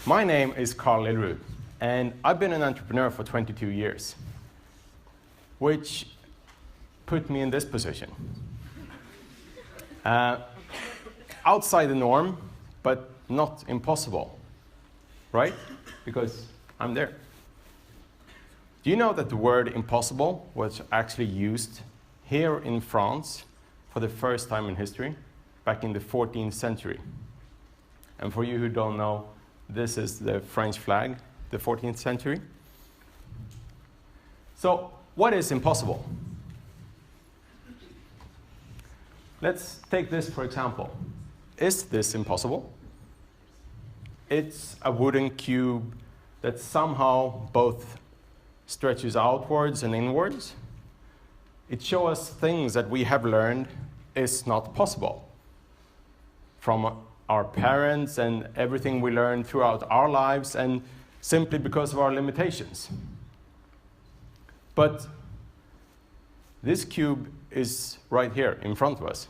My name is Karl Lillrud, and I've been an entrepreneur for 22 years, which put me in this position. Outside the norm, but not impossible, right? Because I'm there. Do you know that the word impossible was actually used here in France for the first time in history, back in the 14th century? And for you who don't know, this is the French flag, the 14th century. So, what is impossible? Let's take this for example. Is this impossible? It's a wooden cube that somehow both stretches outwards and inwards. It shows us things that we have learned is not possible from our parents and everything we learned throughout our lives, and simply because of our limitations. But this cube is right here in front of us,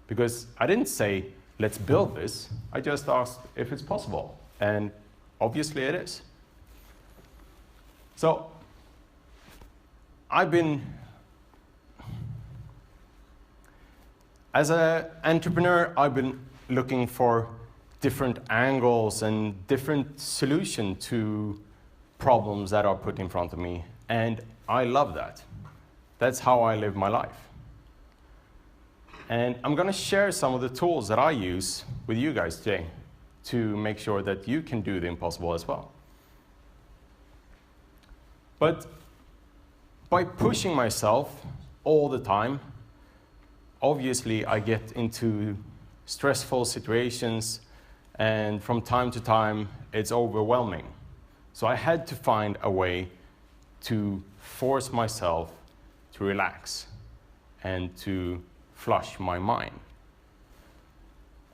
because I didn't say, let's build this. I just asked if it's possible, and obviously it is. So, as an entrepreneur, I've been looking for different angles and different solutions to problems that are put in front of me, and I love that. That's how I live my life. And I'm going to share some of the tools that I use with you guys today to make sure that you can do the impossible as well. But by pushing myself all the time, obviously I get into stressful situations, and from time to time it's overwhelming. So I had to find a way to force myself to relax and to flush my mind.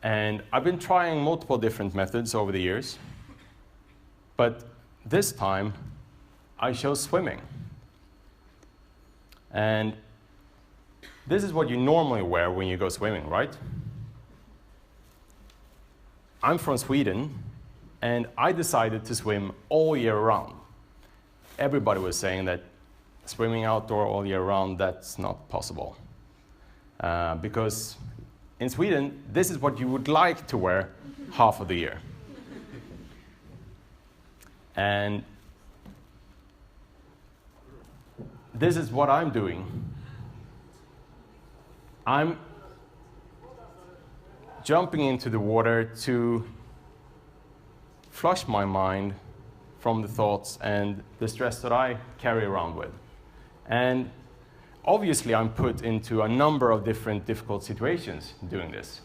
And I've been trying multiple different methods over the years, but this time I chose swimming. And this is what you normally wear when you go swimming, right? I'm from Sweden, and I decided to swim all year round. Everybody was saying that swimming outdoor all year round, that's not possible. Because in Sweden, this is what you would like to wear half of the year. And this is what I'm doing. I'm jumping into the water to flush my mind from the thoughts and the stress that I carry around with. And obviously I'm put into a number of different difficult situations doing this.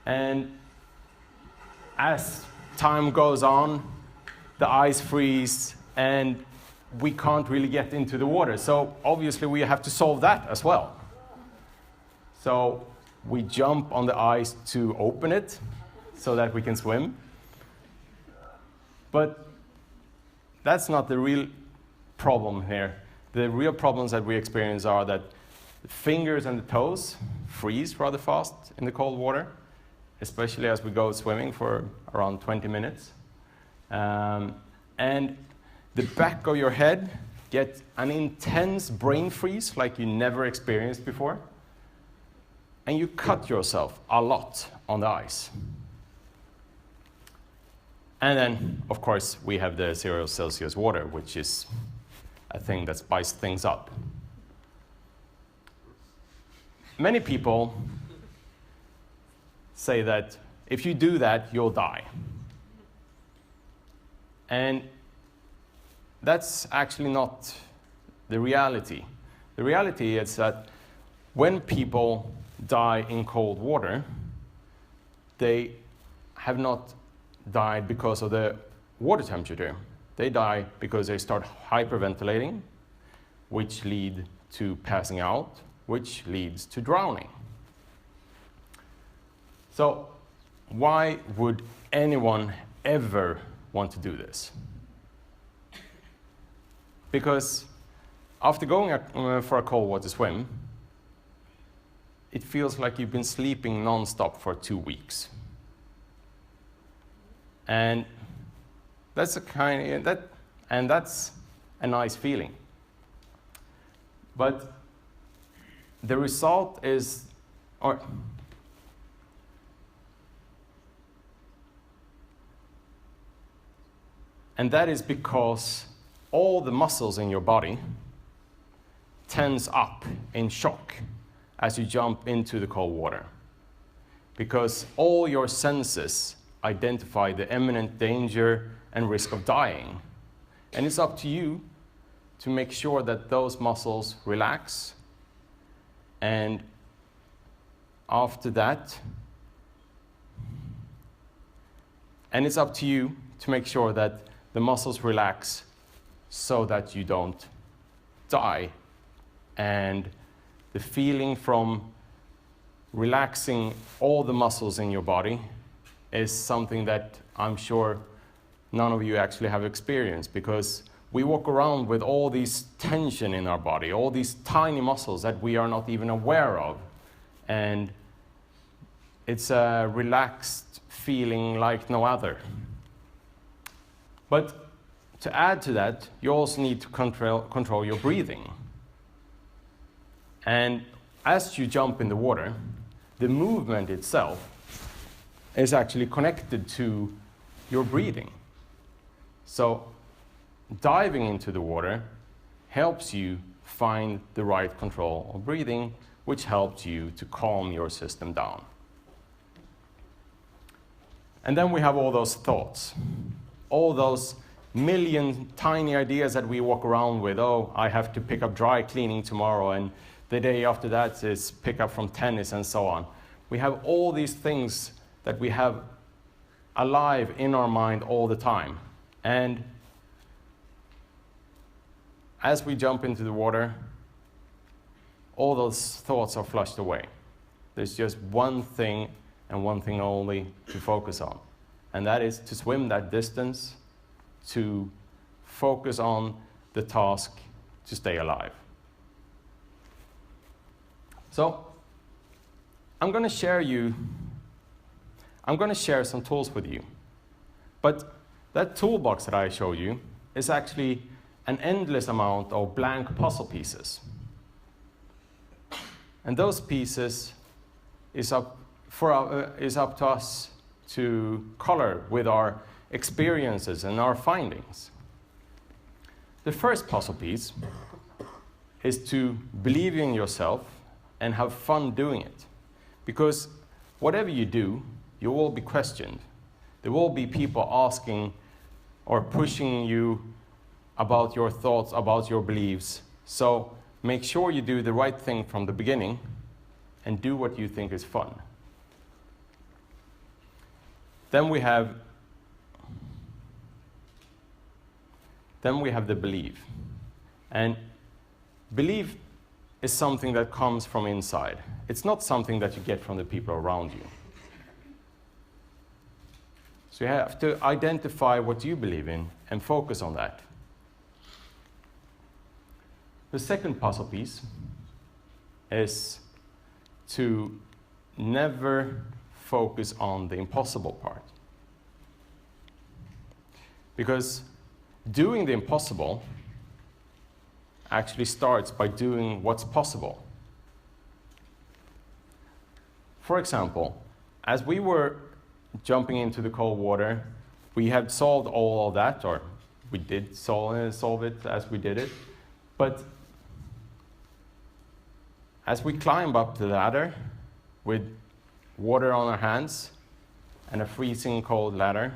And as time goes on, the ice freezes and we can't really get into the water. So obviously we have to solve that as well. So we jump on the ice to open it so that we can swim. But that's not the real problem here. The real problems that we experience are that the fingers and the toes freeze rather fast in the cold water, especially as we go swimming for around 20 minutes. And the back of your head gets an intense brain freeze like you never experienced before. And you cut yourself a lot on the ice. And then, of course, we have the 0 Celsius water, which is a thing that spices things up. Many people say that if you do that, you'll die. And that's actually not the reality. The reality is that when people die in cold water, they have not died because of the water temperature. They die because they start hyperventilating, which lead to passing out, which leads to drowning. So why would anyone ever want to do this? Because after going for a cold water swim, it feels like you've been sleeping non-stop for 2 weeks. And that's that's a nice feeling. But the result is, and that is because all the muscles in your body tense up in shock as you jump into the cold water. Because all your senses identify the imminent danger and risk of dying. And it's up to you to make sure that those muscles relax. And after that, and it's up to you to make sure that the muscles relax so that you don't die. And the feeling from relaxing all the muscles in your body is something that I'm sure none of you actually have experienced, because we walk around with all this tension in our body, all these tiny muscles that we are not even aware of. And it's a relaxed feeling like no other. But to add to that, you also need to control your breathing. And as you jump in the water, the movement itself is actually connected to your breathing. So diving into the water helps you find the right control of breathing, which helps you to calm your system down. And then we have all those thoughts, all those million tiny ideas that we walk around with. Oh, I have to pick up dry cleaning tomorrow, and the day after that is pick up from tennis, and so on. We have all these things that we have alive in our mind all the time. And as we jump into the water, all those thoughts are flushed away. There's just one thing and one thing only to focus on. And that is to swim that distance, to focus on the task to stay alive. So I'm going to share some tools with you. But that toolbox that I showed you is actually an endless amount of blank puzzle pieces. And those pieces is up to us to color with our experiences and our findings. The first puzzle piece is to believe in yourself and have fun doing it. Because whatever you do, you will be questioned. There will be people asking or pushing you about your thoughts, about your beliefs. So make sure you do the right thing from the beginning and do what you think is fun. Then we have the belief. And belief is something that comes from inside. It's not something that you get from the people around you. So you have to identify what you believe in and focus on that. The second puzzle piece is to never focus on the impossible part. Because doing the impossible actually starts by doing what's possible. For example, as we were jumping into the cold water, we had solved all of that, or we did solve it as we did it. But as we climb up the ladder with water on our hands and a freezing cold ladder,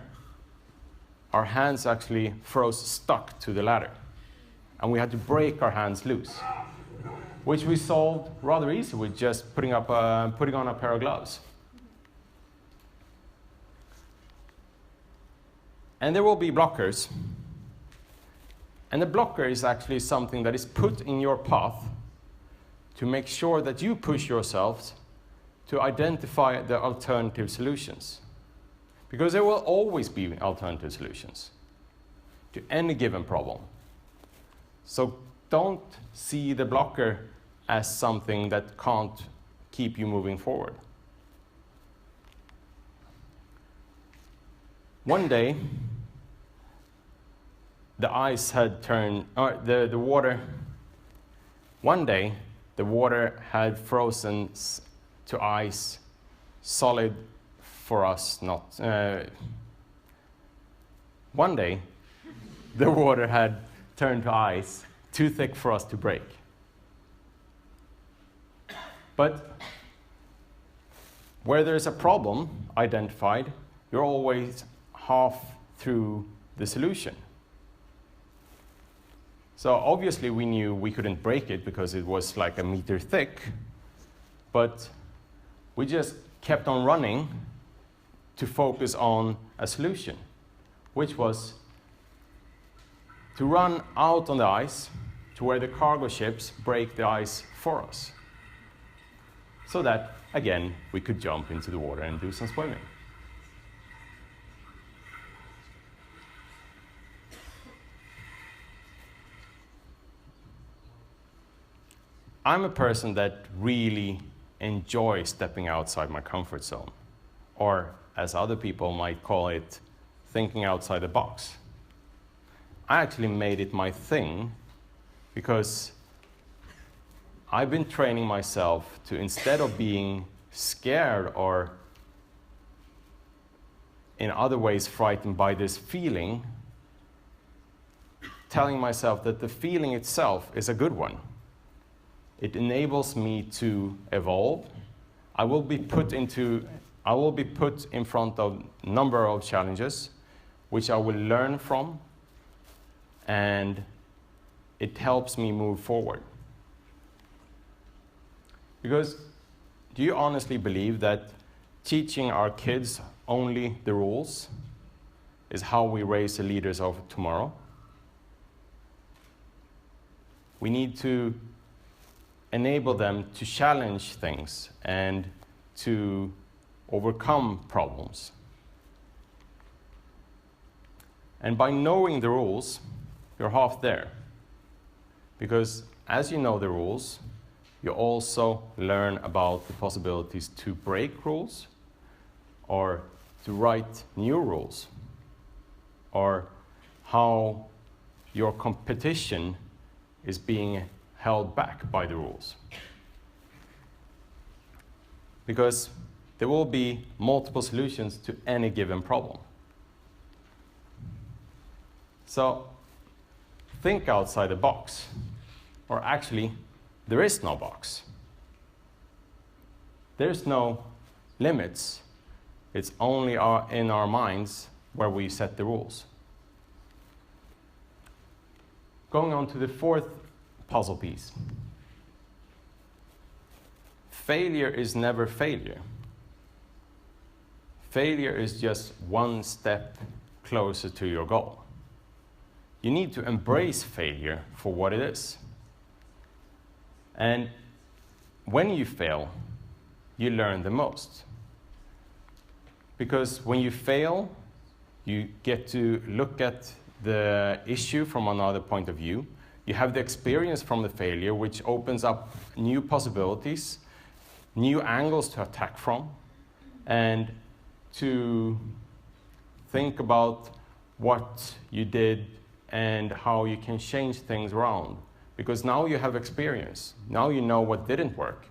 our hands actually froze stuck to the ladder. And we had to break our hands loose, which we solved rather easy with just putting on a pair of gloves. And there will be blockers. And the blocker is actually something that is put in your path to make sure that you push yourselves to identify the alternative solutions. Because there will always be alternative solutions to any given problem. So don't see the blocker as something that can't keep you moving forward. One day, the ice had turned, the water, one day, the water had frozen to ice, solid for us, not. One day, the water had turned to ice, too thick for us to break. But where there's a problem identified, you're always half through the solution. So obviously we knew we couldn't break it because it was like a meter thick, but we just kept on running to focus on a solution, which was to run out on the ice to where the cargo ships break the ice for us, so that, again, we could jump into the water and do some swimming. I'm a person that really enjoys stepping outside my comfort zone, or as other people might call it, thinking outside the box. I actually made it my thing because I've been training myself to, instead of being scared or in other ways frightened by this feeling, telling myself that the feeling itself is a good one. It enables me to evolve. I will be put in front of a number of challenges, which I will learn from, and it helps me move forward. Because do you honestly believe that teaching our kids only the rules is how we raise the leaders of tomorrow? We need to enable them to challenge things and to overcome problems. And by knowing the rules, you're half there. Because as you know the rules, you also learn about the possibilities to break rules, or to write new rules, or how your competition is being held back by the rules. Because there will be multiple solutions to any given problem. So think outside the box. Or actually, there is no box. There's no limits. It's only in our minds where we set the rules. Going on to the fourth puzzle piece. Failure is never failure. Failure is just one step closer to your goal. You need to embrace failure for what it is. And when you fail, you learn the most. Because when you fail, you get to look at the issue from another point of view. You have the experience from the failure, which opens up new possibilities, new angles to attack from, and to think about what you did and how you can change things around. Because now you have experience. Now you know what didn't work.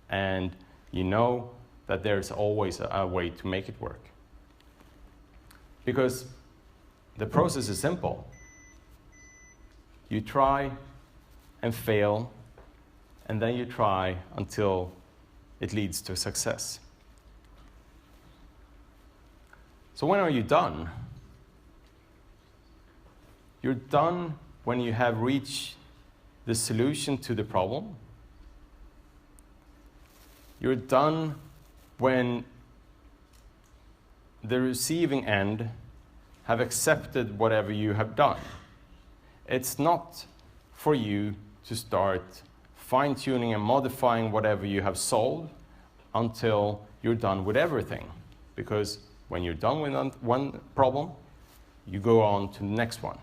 And you know that there's always a way to make it work. Because the process is simple. You try and fail, and then you try until it leads to success. So when are you done? You're done when you have reached the solution to the problem. You're done when the receiving end have accepted whatever you have done. It's not for you to start fine-tuning and modifying whatever you have solved until you're done with everything. Because when you're done with one problem, you go on to the next one.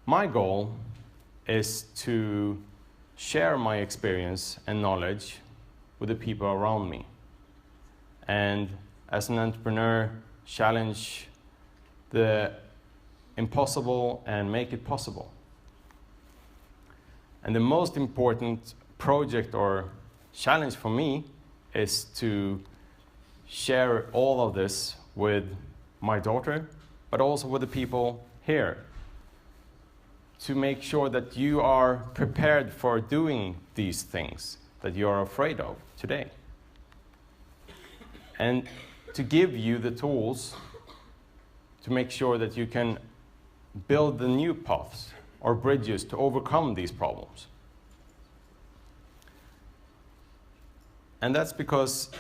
My goal is to share my experience and knowledge with the people around me. and as an entrepreneur, challenge the impossible and make it possible. And the most important project or challenge for me is to share all of this with my daughter, but also with the people here, to make sure that you are prepared for doing these things that you are afraid of today. And to give you the tools to make sure that you can build the new paths or bridges to overcome these problems. And that's because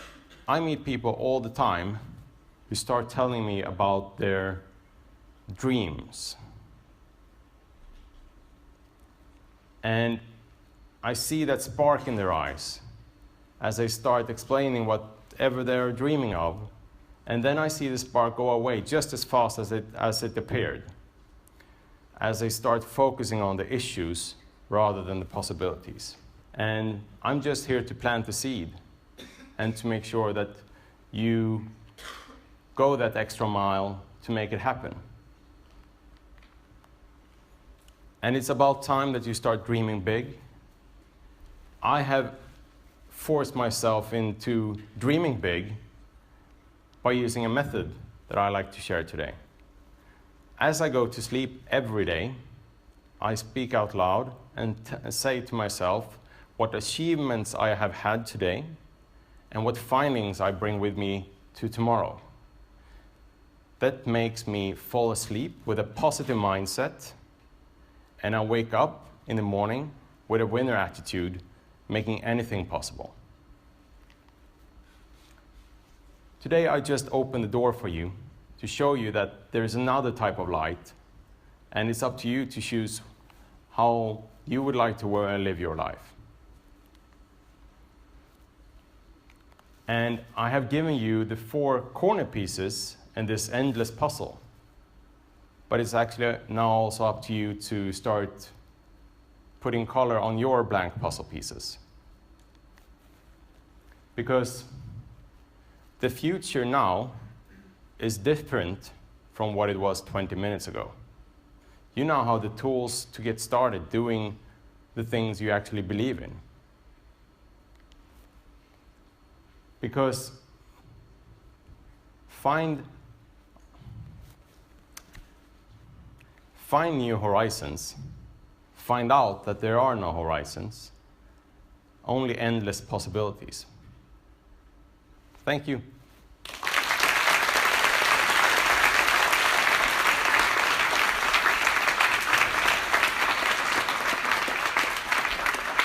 I meet people all the time who start telling me about their dreams. And I see that spark in their eyes as they start explaining whatever they're dreaming of. And then I see the spark go away just as fast as it appeared, as they start focusing on the issues rather than the possibilities. And I'm just here to plant the seed and to make sure that you go that extra mile to make it happen. And it's about time that you start dreaming big. I have forced myself into dreaming big by using a method that I like to share today. As I go to sleep every day, I speak out loud and say to myself what achievements I have had today and what findings I bring with me to tomorrow. That makes me fall asleep with a positive mindset, and I wake up in the morning with a winner attitude, making anything possible. Today I just opened the door for you to show you that there is another type of light, and it's up to you to choose how you would like to live your life. And I have given you the 4 corner pieces in this endless puzzle. But it's actually now also up to you to start putting color on your blank puzzle pieces. Because the future now is different from what it was 20 minutes ago. You now have the tools to get started doing the things you actually believe in. Because find new horizons. Find out that there are no horizons, only endless possibilities. Thank you.